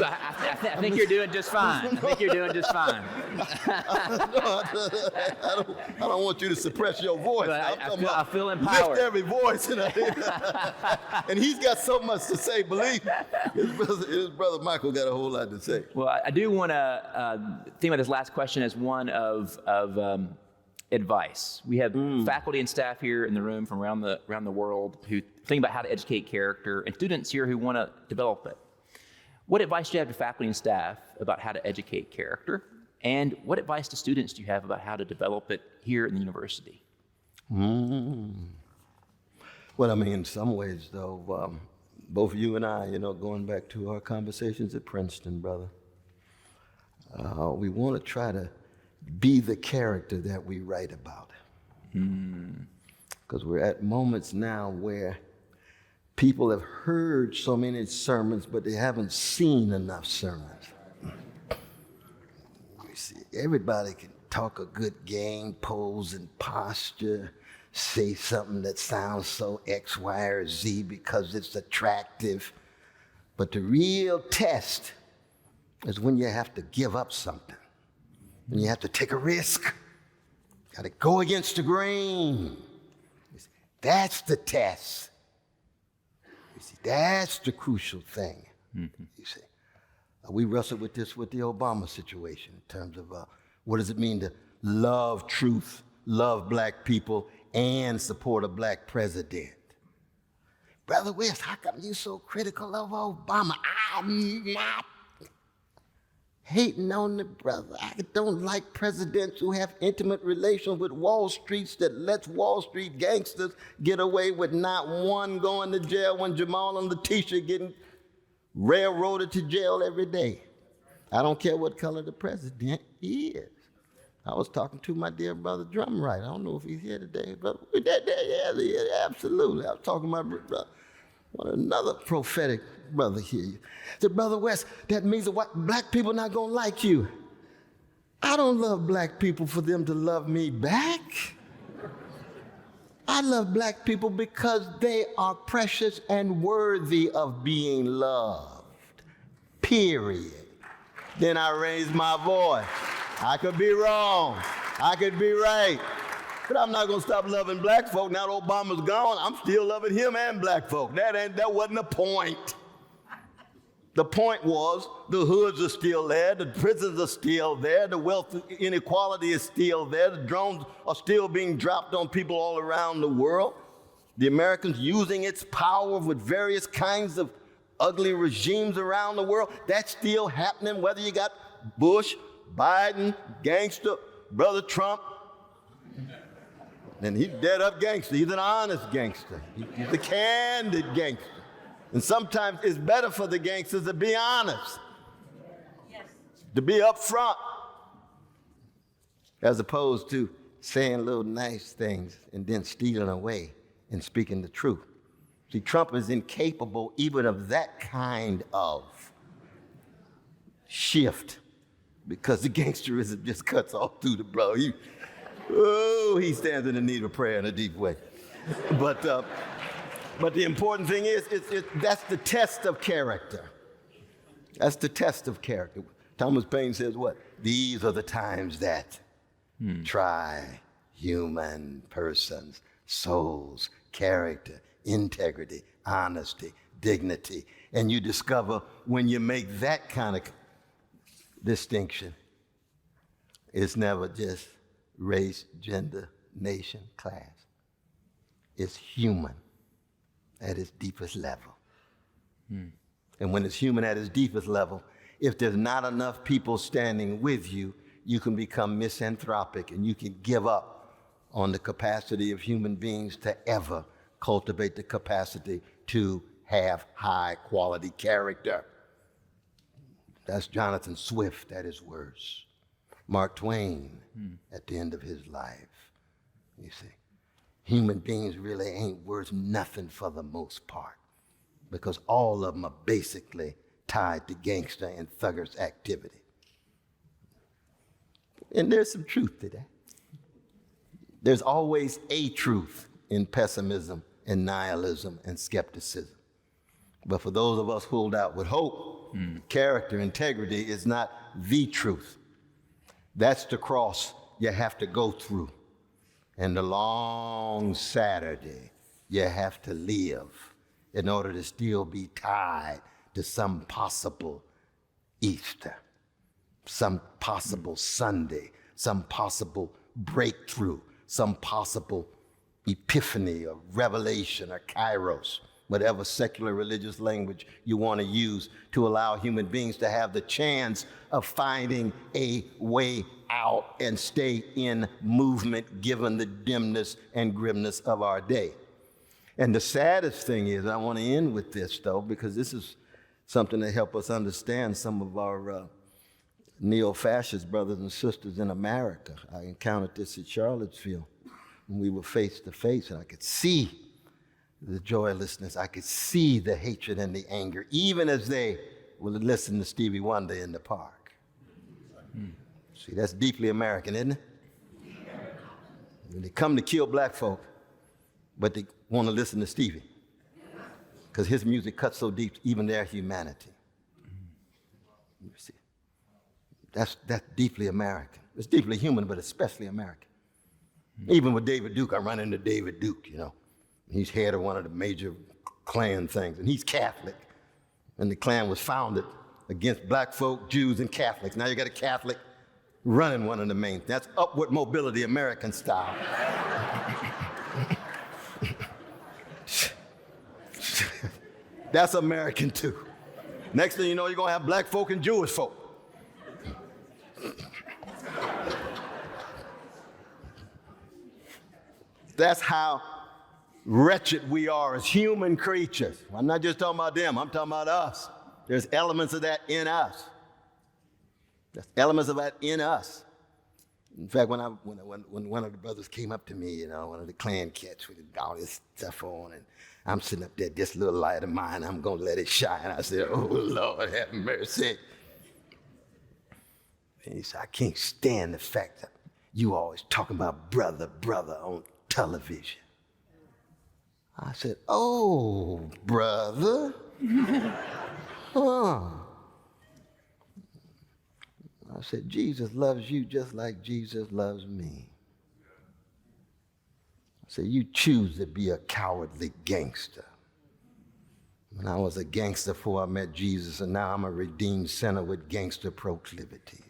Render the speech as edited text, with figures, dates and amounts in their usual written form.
I think you're doing just fine. I think you're doing just fine. I don't want you to suppress your voice. I feel empowered. Lift every voice. And he's got so much to say, believe me. His brother Michael got a whole lot to say. Well, I do want to think about this last question as one of advice. We have faculty and staff here in the room from around the world who think about how to educate character, and students here who want to develop it. What advice do you have to faculty and staff about how to educate character? And what advice to students do you have about how to develop it here in the university? Well, I mean, in some ways, though, both you and I, going back to our conversations at Princeton, brother, we want to try to be the character that we write about. Because we're at moments now where people have heard so many sermons, but they haven't seen enough sermons. You see, everybody can talk a good game, pose and posture, say something that sounds so X, Y, or Z because it's attractive. But the real test is when you have to give up something. When you have to take a risk. Got to go against the grain. That's the test. You see, that's the crucial thing. Mm-hmm. You see, we wrestled with this with the Obama situation in terms of what does it mean to love truth, love black people, and support a black president. Brother West, how come you so critical of Obama? I'm not hating on the brother. I don't like presidents who have intimate relations with Wall Streets that lets Wall Street gangsters get away with not one going to jail when Jamal and Letitia getting railroaded to jail every day. I don't care what color the president is. I was talking to my dear brother Drumright. I don't know if he's here today, but yeah, absolutely. I was talking to my brother, another prophetic brother here. I said, Brother West, that means that black people not gonna like you. I don't love black people for them to love me back. I love black people because they are precious and worthy of being loved. Period. Then I raised my voice. I could be wrong. I could be right. But I'm not gonna stop loving black folk. Now that Obama's gone, I'm still loving him and black folk. That wasn't the point. The point was the hoods are still there, the prisons are still there, the wealth inequality is still there, the drones are still being dropped on people all around the world. The Americans using its power with various kinds of ugly regimes around the world. That's still happening, whether you got Bush, Biden, gangster, Brother Trump. And he's dead up gangster. He's an honest gangster. He's a candid gangster. And sometimes it's better for the gangsters to be honest. Yes. To be upfront. As opposed to saying little nice things and then stealing away and speaking the truth. See, Trump is incapable even of that kind of shift because the gangsterism just cuts all through the bro. He stands in the need of prayer in a deep way. But the important thing is, that's the test of character. That's the test of character. Thomas Paine says what? These are the times that try human persons, souls, character, integrity, honesty, dignity. And you discover when you make that kind of distinction, it's never just race, gender, nation, class. It's human at its deepest level. And when it's human at its deepest level, if there's not enough people standing with you, you can become misanthropic and you can give up on the capacity of human beings to ever cultivate the capacity to have high quality character. That's Jonathan Swift at his worst. Mark Twain at the end of his life. You see, human beings really ain't worth nothing for the most part because all of them are basically tied to gangster and thuggers activity. And there's some truth to that. There's always a truth in pessimism and nihilism and skepticism. But for those of us who hold out with hope, Character, integrity is not the truth. That's the cross you have to go through. And the long Saturday you have to live in order to still be tied to some possible Easter, some possible Sunday, some possible breakthrough, some possible epiphany or revelation or kairos, whatever secular religious language you want to use to allow human beings to have the chance of finding a way out and stay in movement given the dimness and grimness of our day. And the saddest thing is, I want to end with this though, because this is something to help us understand some of our neo-fascist brothers and sisters in America. I encountered this at Charlottesville when we were face to face, and I could see the joylessness. I could see the hatred and the anger, even as they would listen to Stevie Wonder in the park. See, that's deeply American, isn't it? When they come to kill black folk, but they want to listen to Stevie, because his music cuts so deep, even their humanity. You see, that's deeply American. It's deeply human, but especially American. Even with David Duke, I run into David Duke, you know. He's head of one of the major Klan things, and he's Catholic. And the Klan was founded against black folk, Jews, and Catholics. Now you got a Catholic running one of the main. That's upward mobility, American style. That's American too. Next thing you know, you're gonna have black folk and Jewish folk. That's how wretched we are as human creatures. I'm not just talking about them, I'm talking about us. There's elements of that in us. There's elements of that in us. In fact, when one of the brothers came up to me, you know, one of the Klan cats with all this stuff on, and I'm sitting up there, this little light of mine, I'm gonna let it shine. I said, oh Lord, have mercy. And he said, I can't stand the fact that you always talking about brother on television. I said, oh, brother. Huh. I said, Jesus loves you just like Jesus loves me. I said, you choose to be a cowardly gangster. And I was a gangster before I met Jesus, and now I'm a redeemed sinner with gangster proclivities.